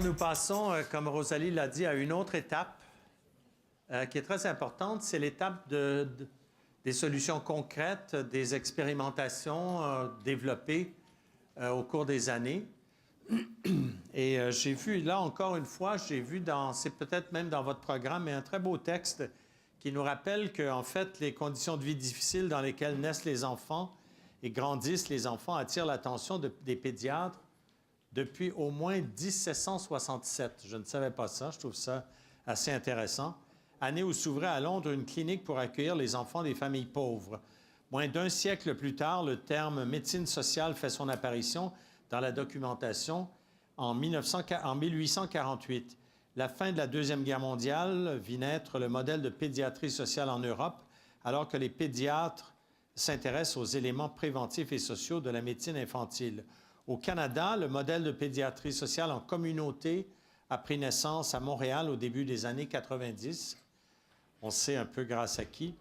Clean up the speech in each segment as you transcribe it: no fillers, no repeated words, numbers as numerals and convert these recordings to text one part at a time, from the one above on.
nous passons, comme Rosalie l'a dit, à une autre étape qui est très importante. C'est l'étape des solutions concrètes, des expérimentations développées au cours des années. Et j'ai vu, là encore une fois, c'est peut-être même dans votre programme, mais un très beau texte qui nous rappelle qu'en fait, les conditions de vie difficiles dans lesquelles naissent les enfants et grandissent les enfants attirent l'attention des pédiatres depuis au moins 1767. Je ne savais pas ça, je trouve ça assez intéressant. Année où s'ouvrait à Londres une clinique pour accueillir les enfants des familles pauvres. Moins d'un siècle plus tard, le terme médecine sociale fait son apparition dans la documentation en 1848. La fin de la Deuxième Guerre mondiale vit naître le modèle de pédiatrie sociale en Europe, alors que les pédiatres s'intéressent aux éléments préventifs et sociaux de la médecine infantile. Au Canada, le modèle de pédiatrie sociale en communauté a pris naissance à Montréal au début des années 90. On sait un peu grâce à qui.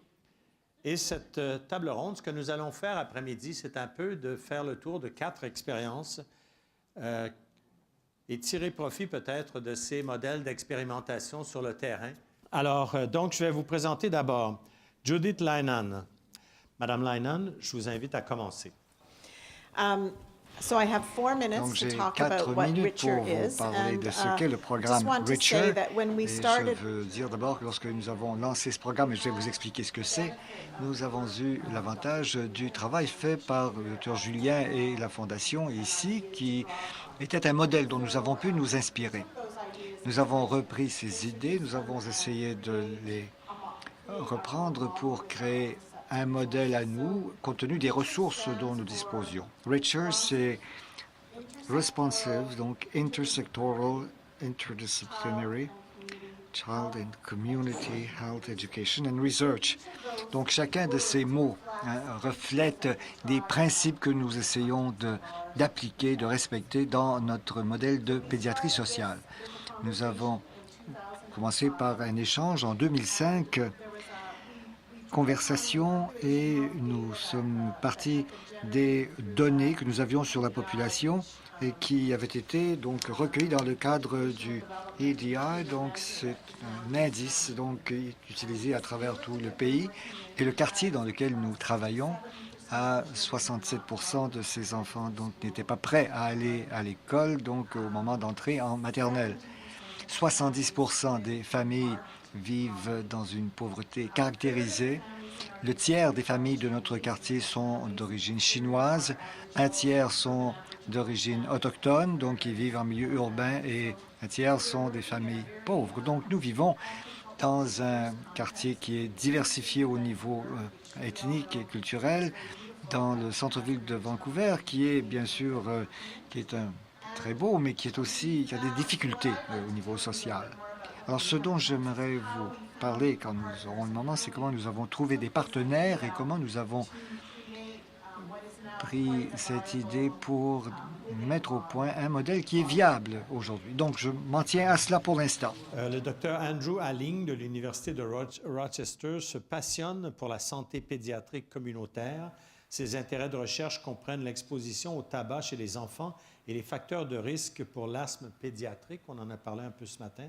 Et cette table ronde, ce que nous allons faire après-midi, c'est un peu de faire le tour de 4 expériences et tirer profit peut-être de ces modèles d'expérimentation sur le terrain. Alors, donc, je vais vous présenter d'abord Judith Leinan. Madame Leinan, je vous invite à commencer. So I have 4 minutes Donc, to j'ai talk 4 about what minutes pour Richer vous is. parler de ce qu'est le programme Richer. Je veux dire d'abord que lorsque nous avons lancé ce programme, et je vais vous expliquer ce que c'est, nous avons eu l'avantage du travail fait par le Dr Julien et la Fondation ici, qui était un modèle dont nous avons pu nous inspirer. Nous avons repris ces idées, nous avons essayé de les reprendre pour créer un modèle à nous, compte tenu des ressources dont nous disposions. Richer, c'est responsive, donc intersectoral, interdisciplinary, child and community health education and research. Donc chacun de ces mots reflète des principes que nous essayons d'appliquer, de respecter dans notre modèle de pédiatrie sociale. Nous avons commencé par un échange en 2005, conversation, et nous sommes partis des données que nous avions sur la population et qui avaient été donc recueillies dans le cadre du EDI. Donc c'est un indice donc utilisé à travers tout le pays, et le quartier dans lequel nous travaillons à 67% de ces enfants donc n'étaient pas prêts à aller à l'école donc au moment d'entrer en maternelle. 70% des familles vivent dans une pauvreté caractérisée. Le tiers des familles de notre quartier sont d'origine chinoise. Un tiers sont d'origine autochtone, donc ils vivent en milieu urbain, et un tiers sont des familles pauvres. Donc nous vivons dans un quartier qui est diversifié au niveau ethnique et culturel, dans le centre-ville de Vancouver, qui est bien sûr qui est un très beau, mais qui a des difficultés au niveau social. Alors, ce dont j'aimerais vous parler quand nous aurons le moment, c'est comment nous avons trouvé des partenaires et comment nous avons pris cette idée pour mettre au point un modèle qui est viable aujourd'hui. Donc, je m'en tiens à cela pour l'instant. Le docteur Andrew Alling de l'Université de Rochester se passionne pour la santé pédiatrique communautaire. Ses intérêts de recherche comprennent l'exposition au tabac chez les enfants et les facteurs de risque pour l'asthme pédiatrique. On en a parlé un peu ce matin.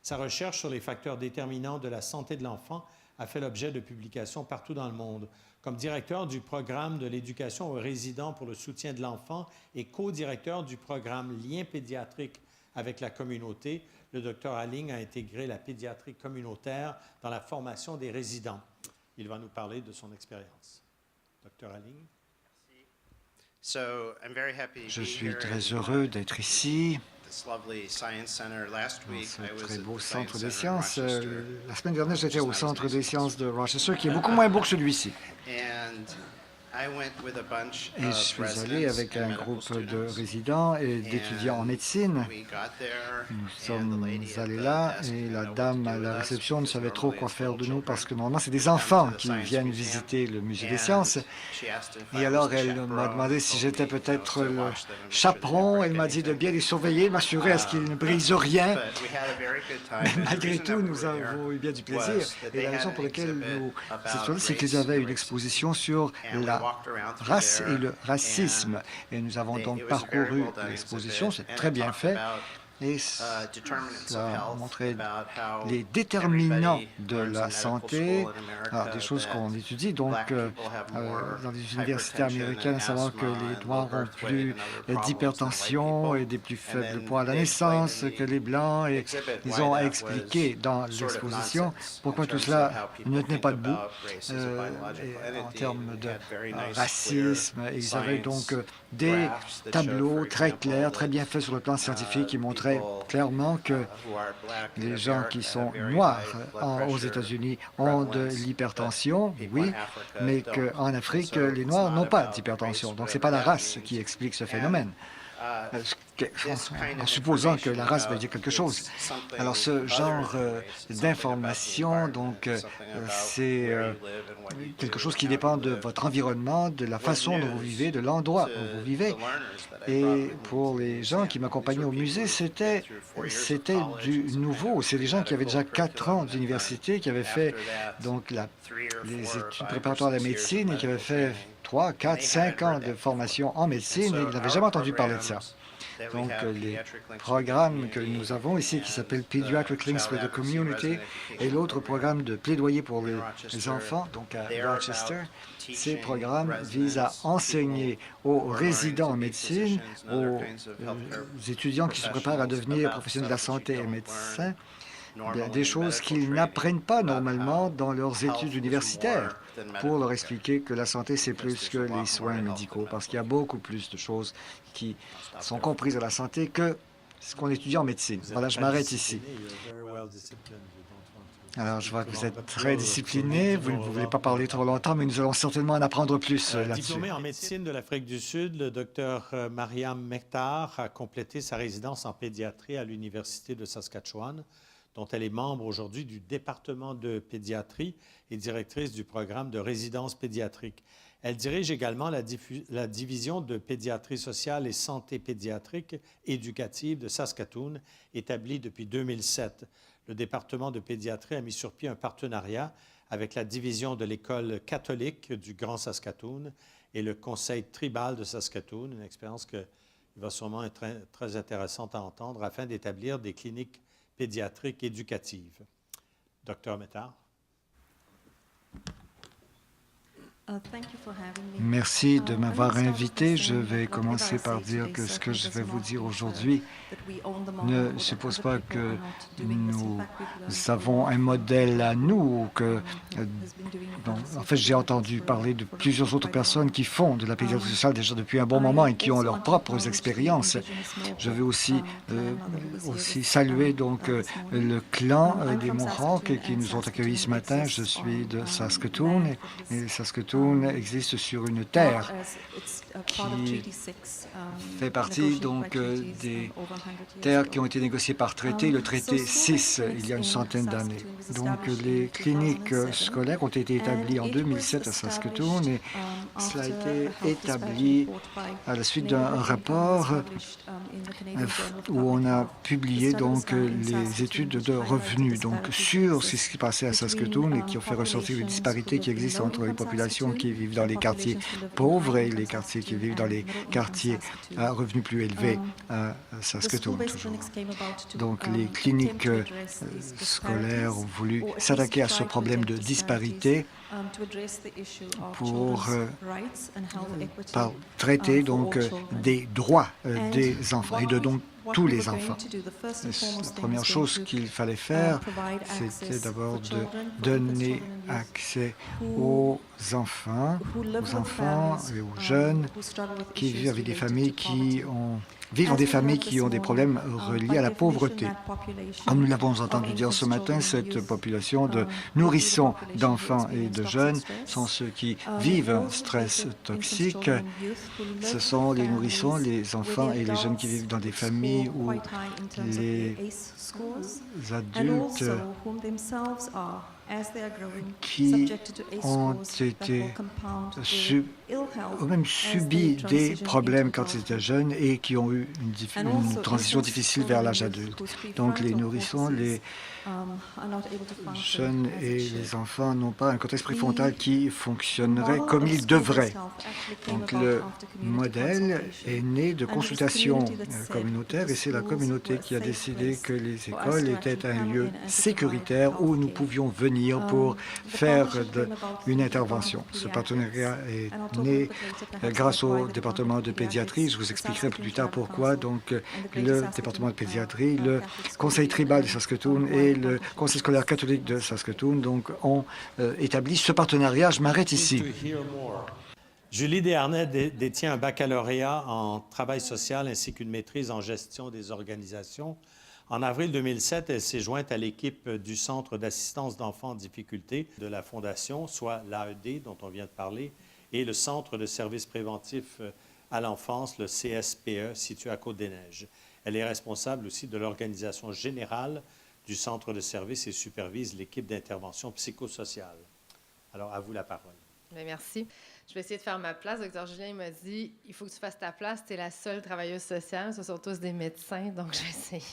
Sa recherche sur les facteurs déterminants de la santé de l'enfant a fait l'objet de publications partout dans le monde. Comme directeur du programme de l'éducation aux résidents pour le soutien de l'enfant et co-directeur du programme Liens pédiatriques avec la communauté, le Dr Alling a intégré la pédiatrie communautaire dans la formation des résidents. Il va nous parler de son expérience. Dr Alling. Je suis très heureux d'être ici, dans ce très beau centre des sciences. La semaine dernière, j'étais au centre des sciences de Rochester, qui est beaucoup moins beau que celui-ci. Et je suis allé avec un groupe de résidents et d'étudiants en médecine. Nous sommes allés là et la dame à la réception ne savait trop quoi faire de nous parce que normalement, c'est des enfants qui viennent visiter le musée des sciences. Et alors, elle m'a demandé si j'étais peut-être le chaperon. Elle m'a dit de bien les surveiller, m'assurer à ce qu'ils ne brisent rien. Mais malgré tout, nous avons eu bien du plaisir. Et la raison pour laquelle nous étions là, c'est qu'ils avaient une exposition sur la race et le racisme. Et nous avons donc parcouru l'exposition, c'est très bien fait. Et cela a montré les déterminants de la santé, des choses qu'on étudie donc dans les universités américaines, à savoir que les Noirs ont plus d'hypertension et des plus faibles poids à la naissance que les Blancs. Et ils ont expliqué dans l'exposition pourquoi tout cela ne tenait pas debout en termes de racisme. Et ils avaient donc des tableaux très clairs, très bien faits sur le plan scientifique qui montraient clairement que les gens qui sont noirs aux États-Unis ont de l'hypertension, oui, mais qu'en Afrique, les Noirs n'ont pas d'hypertension. Donc, ce n'est pas la race qui explique ce phénomène. En supposant que la race veut dire quelque chose. Alors, ce genre d'information, donc, c'est quelque chose qui dépend de votre environnement, de la façon dont vous vivez, de l'endroit où vous vivez. Et pour les gens qui m'accompagnaient au musée, c'était du nouveau. C'est des gens qui avaient déjà 4 ans d'université, qui avaient fait donc les études préparatoires à la médecine et qui avaient fait 3, 4, 5 ans de formation en médecine et ils n'avaient jamais entendu parler de ça. Donc, les programmes que nous avons ici, qui s'appellent Pediatric Links with the Community, et l'autre programme de plaidoyer pour les enfants, donc à Rochester, ces programmes visent à enseigner aux résidents en médecine, aux étudiants qui se préparent à devenir professionnels de la santé et médecins, des choses qu'ils n'apprennent pas normalement dans leurs études universitaires, pour leur expliquer que la santé, c'est plus que les soins médicaux, parce qu'il y a beaucoup plus de choses qui sont comprises à la santé que ce qu'on étudie en médecine. Voilà, je m'arrête ici. Alors, je vois que vous êtes très discipliné, vous ne voulez pas parler trop longtemps, mais nous allons certainement en apprendre plus là-dessus. Diplômé en médecine de l'Afrique du Sud, le docteur Mariam Mektar a complété sa résidence en pédiatrie à l'Université de Saskatchewan, dont elle est membre aujourd'hui du département de pédiatrie et directrice du programme de résidence pédiatrique. Elle dirige également la division de pédiatrie sociale et santé pédiatrique éducative de Saskatoon, établie depuis 2007. Le département de pédiatrie a mis sur pied un partenariat avec la division de l'école catholique du Grand Saskatoon et le conseil tribal de Saskatoon, une expérience qui va sûrement être très intéressante à entendre, afin d'établir des cliniques pédiatriques éducatives. Docteur Mektar. Merci de m'avoir invité. Je vais commencer par dire que ce que je vais vous dire aujourd'hui ne suppose pas que nous avons un modèle à nous ou que... en fait, j'ai entendu parler de plusieurs autres personnes qui font de la pédiatrie sociale déjà depuis un bon moment et qui ont leurs propres expériences. Je veux aussi saluer donc le clan des Mohawks qui nous ont accueillis ce matin. Je suis de Saskatoon et Saskatoon existe sur une terre qui fait partie donc des terres qui ont été négociées par traité, le traité 6, il y a une centaine d'années. Donc les cliniques scolaires ont été établies en 2007 à Saskatoon et cela a été établi à la suite d'un rapport où on a publié donc les études de revenus donc sur ce qui s'est passé à Saskatoon et qui ont fait ressortir les disparités qui existent entre les populations qui vivent dans les quartiers pauvres et les quartiers qui vivent dans les quartiers à revenus plus élevés à Saskatoon. Toujours. Donc les cliniques scolaires ont voulu s'attaquer à ce problème de disparité pour traiter donc des droits des enfants et de donc tous les enfants. La première chose qu'il fallait faire, c'était d'abord de donner accès aux enfants et aux jeunes qui vivent avec des familles qui ont des problèmes reliés à la pauvreté. Comme nous l'avons entendu dire ce matin, cette population de nourrissons, d'enfants et de jeunes sont ceux qui vivent un stress toxique. Ce sont les nourrissons, les enfants et les jeunes qui vivent dans des familles où les adultes qui ont même subi des problèmes quand ils étaient jeunes et qui ont eu une transition difficile vers l'âge adulte. Donc les nourrissons, les jeunes et les enfants n'ont pas un cortex préfrontal qui fonctionnerait comme il devrait. Donc le modèle est né de consultations communautaires et c'est la communauté qui a décidé que les écoles étaient un lieu sécuritaire où nous pouvions venir pour faire une intervention. Ce partenariat est né grâce au département de pédiatrie. Je vous expliquerai plus tard pourquoi. Donc le département de pédiatrie, le conseil tribal de Saskatoon et le conseil scolaire catholique de Saskatoon donc, ont établi ce partenariat. Je m'arrête ici. Julie Desharnais détient un baccalauréat en travail social ainsi qu'une maîtrise en gestion des organisations. En avril 2007, elle s'est jointe à l'équipe du Centre d'assistance d'enfants en difficulté de la Fondation, soit l'AED dont on vient de parler, et le Centre de services préventifs à l'enfance, le CSPE, situé à Côte-des-Neiges. Elle est responsable aussi de l'organisation générale du centre de services et supervise l'équipe d'intervention psychosociale. Alors, à vous la parole. Bien, merci. Je vais essayer de faire ma place. Docteur Julien il m'a dit « Il faut que tu fasses ta place. Tu es la seule travailleuse sociale. Ce sont tous des médecins. » Donc, je vais essayer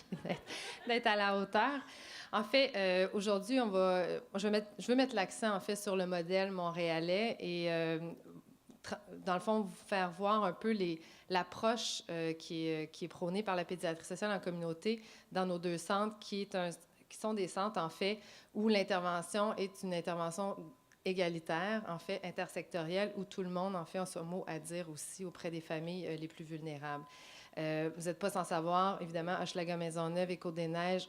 d'être à la hauteur. En fait, aujourd'hui, je veux mettre l'accent, en fait, sur le modèle montréalais et, dans le fond, vous faire voir un peu l'approche qui est prônée par la pédiatrie sociale en communauté dans nos deux centres, qui sont des centres, en fait, où l'intervention est une intervention égalitaire, en fait, intersectorielle, où tout le monde, en fait, a son mot à dire aussi auprès des familles les plus vulnérables. Vous n'êtes pas sans savoir, évidemment, Hochelaga-Maisonneuve et Côte-des-Neiges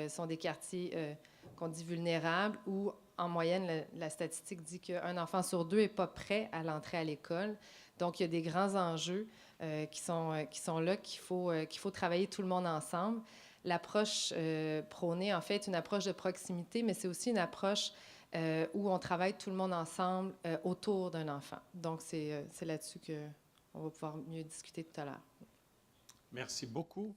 sont des quartiers qu'on dit vulnérables, où, en moyenne, la statistique dit qu'un enfant sur deux n'est pas prêt à l'entrée à l'école. Donc, il y a des grands enjeux qui sont là, qu'il faut travailler tout le monde ensemble. L'approche prônée, en fait, est une approche de proximité, mais c'est aussi une approche où on travaille tout le monde ensemble autour d'un enfant. Donc, c'est là-dessus qu'on va pouvoir mieux discuter tout à l'heure. Merci beaucoup.